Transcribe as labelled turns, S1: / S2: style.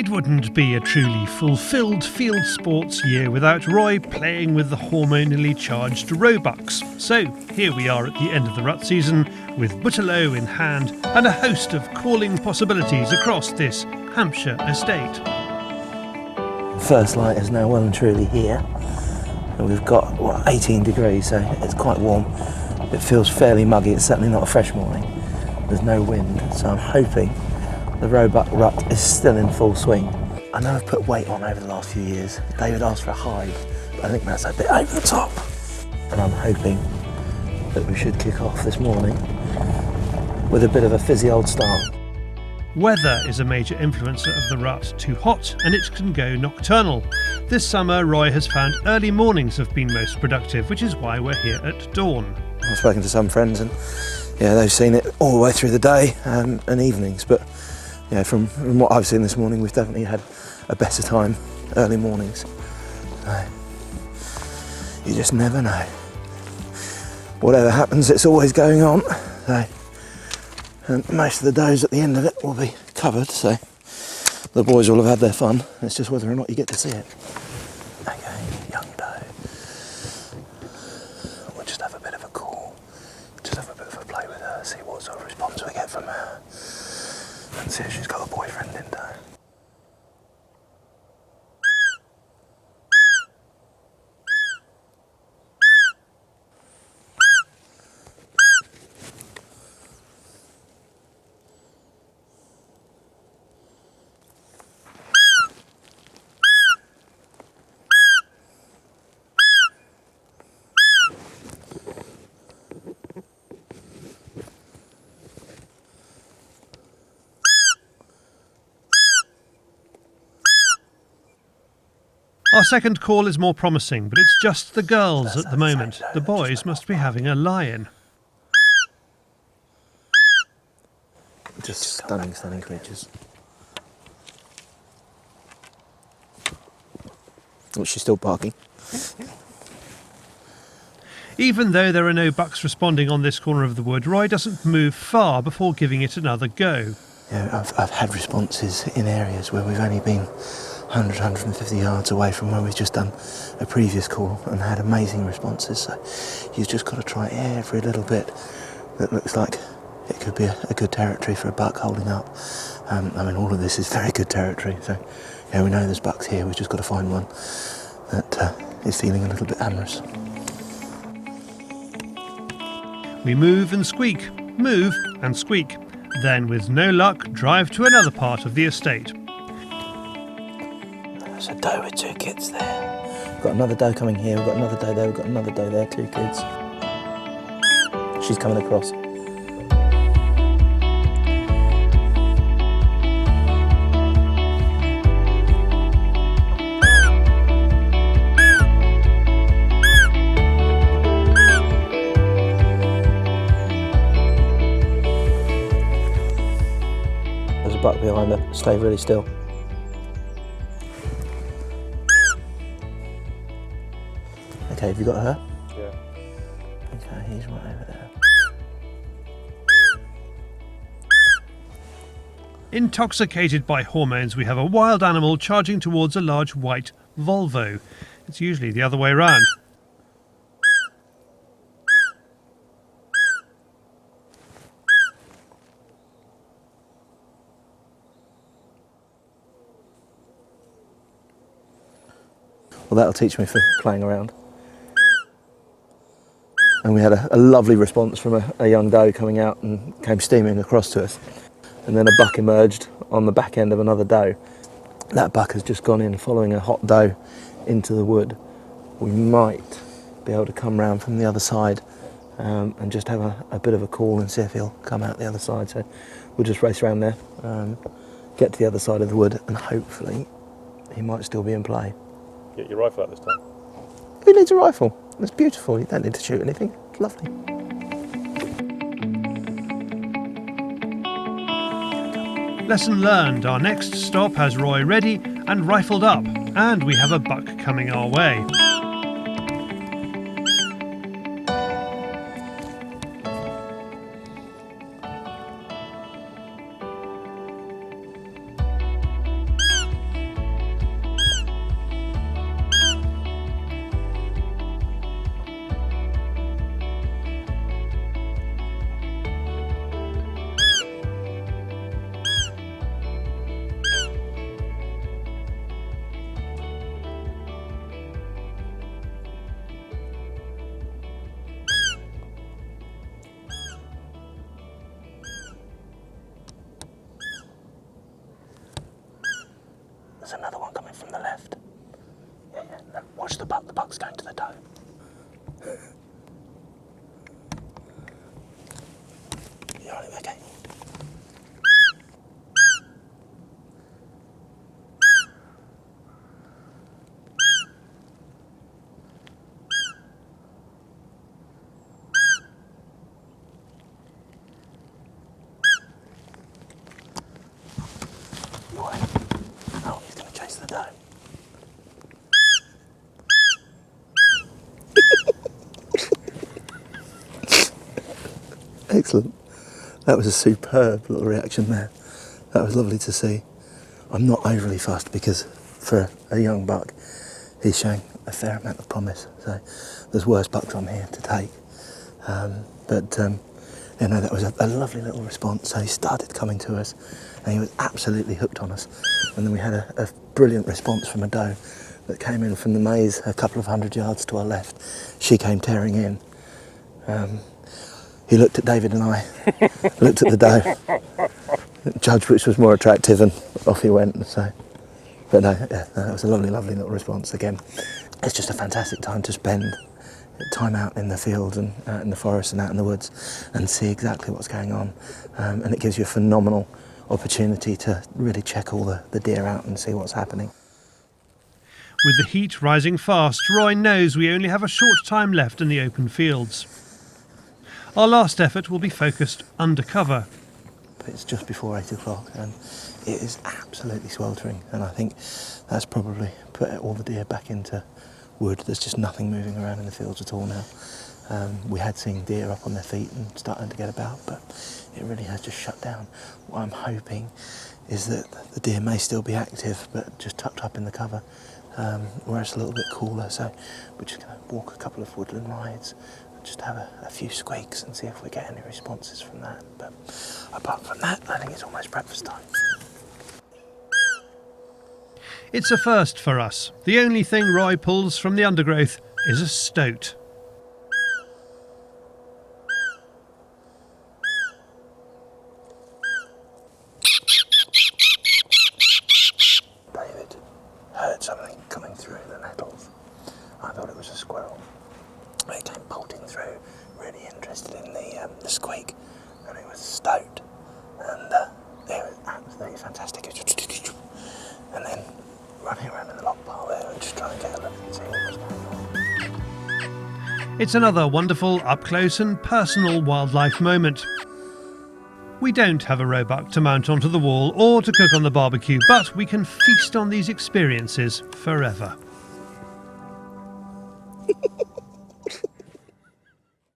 S1: It wouldn't be a truly fulfilled field sports year without Roy playing with the hormonally charged roebucks. So here we are at the end of the rut season with Butterlow in hand and a host of calling possibilities across this Hampshire estate.
S2: First light is now well and truly here. And we've got 18 degrees, so it's quite warm. It feels fairly muggy. It's certainly not a fresh morning. There's no wind, so I'm hoping the roebuck rut is still in full swing. I know I've put weight on over the last few years. David asked for a hide, but I think that's a bit over the top. And I'm hoping that we should kick off this morning with a bit of a fizzy old start.
S1: Weather is a major influencer of the rut. Too hot and it can go nocturnal. This summer, Roy has found early mornings have been most productive, which is why we're here at dawn.
S2: I've spoken to some friends and yeah, they've seen it all the way through the day and evenings, but yeah, from what I've seen this morning, we've definitely had a better time early mornings. You just never know. Whatever happens, it's always going on. And most of the does at the end of it will be covered, so the boys will have had their fun. It's just whether or not you get to see it. Okay, young doe. We'll just have a bit of a call. Just have a bit of a play with her, see what sort of response we get from her. And see if she's got a boyfriend in tow.
S1: Our second call is more promising, but it's just the girls at the moment. The boys must be having a lie-in.
S2: Just stunning creatures. Oh, she's still barking.
S1: Even though there are no bucks responding on this corner of the wood, Roy doesn't move far before giving it another go.
S2: Yeah, I've had responses in areas where we've only been 100, 150 yards away from where we've just done a previous call and had amazing responses. So you've just got to try every little bit that looks like it could be a good territory for a buck holding up. I mean, all of this is very good territory. So yeah, we know there's bucks here. We've just got to find one that is feeling a little bit amorous.
S1: We move and squeak, move and squeak. Then, with no luck, drive to another part of the estate.
S2: There's a doe with two kids there. We've got another doe coming here, we've got another doe there, we've got another doe there, two kids. She's coming across. There's a buck behind her, stay really still. Okay, have you got her?
S3: Yeah.
S2: Okay, he's right over there.
S1: Intoxicated by hormones, we have a wild animal charging towards a large white Volvo. It's usually the other way around.
S2: Well, that'll teach me for playing around. And we had a lovely response from a young doe coming out and came steaming across to us. And then a buck emerged on the back end of another doe. That buck has just gone in following a hot doe into the wood. We might be able to come round from the other side and just have a bit of a call and see if he'll come out the other side. So we'll just race around there, get to the other side of the wood, and hopefully he might still be in play.
S3: Get your rifle out this time.
S2: Who needs a rifle? It's beautiful. You don't need to shoot anything. It's lovely.
S1: Lesson learned. Our next stop has Roy ready and rifled up, and we have a buck coming our way.
S2: doe. Excellent. That was a superb little reaction there. That was lovely to see. I'm not overly fussed because for a young buck, he's showing a fair amount of promise. So there's worse bucks on here to take. You know, that was a lovely little response. So he started coming to us and he was absolutely hooked on us. And then we had a brilliant response from a doe that came in from the maze a couple of 100 yards to our left. She came tearing in. He looked at David and I, looked at the doe, judged which was more attractive, and off he went. So, but no, yeah, that was a lovely, lovely little response again. It's just a fantastic time to spend time out in the fields and in the forest and out in the woods and see exactly what's going on. And it gives you a phenomenal opportunity to really check all the deer out and see what's happening.
S1: With the heat rising fast, Roy knows we only have a short time left in the open fields. Our last effort will be focused undercover.
S2: It's just before 8 o'clock and it is absolutely sweltering, and I think that's probably put all the deer back into wood. There's just nothing moving around in the fields at all now. We had seen deer up on their feet and starting to get about, but it really has just shut down. What I'm hoping is that the deer may still be active, but just tucked up in the cover, where it's a little bit cooler. So we're just going to walk a couple of woodland rides, just have a few squeaks and see if we get any responses from that. But apart from that, I think it's almost breakfast time.
S1: It's a first for us. The only thing Roy pulls from the undergrowth is a stoat.
S2: David heard something coming through the nettles. I thought it was a squirrel. He came bolting through, really interested in the squeak, and it was a stoat, and it was absolutely fantastic. And then running around in the log pile there and just trying to get a look and see what was going on.
S1: It's another wonderful, up-close and personal wildlife moment. We don't have a roebuck to mount onto the wall or to cook on the barbecue, but we can feast on these experiences forever.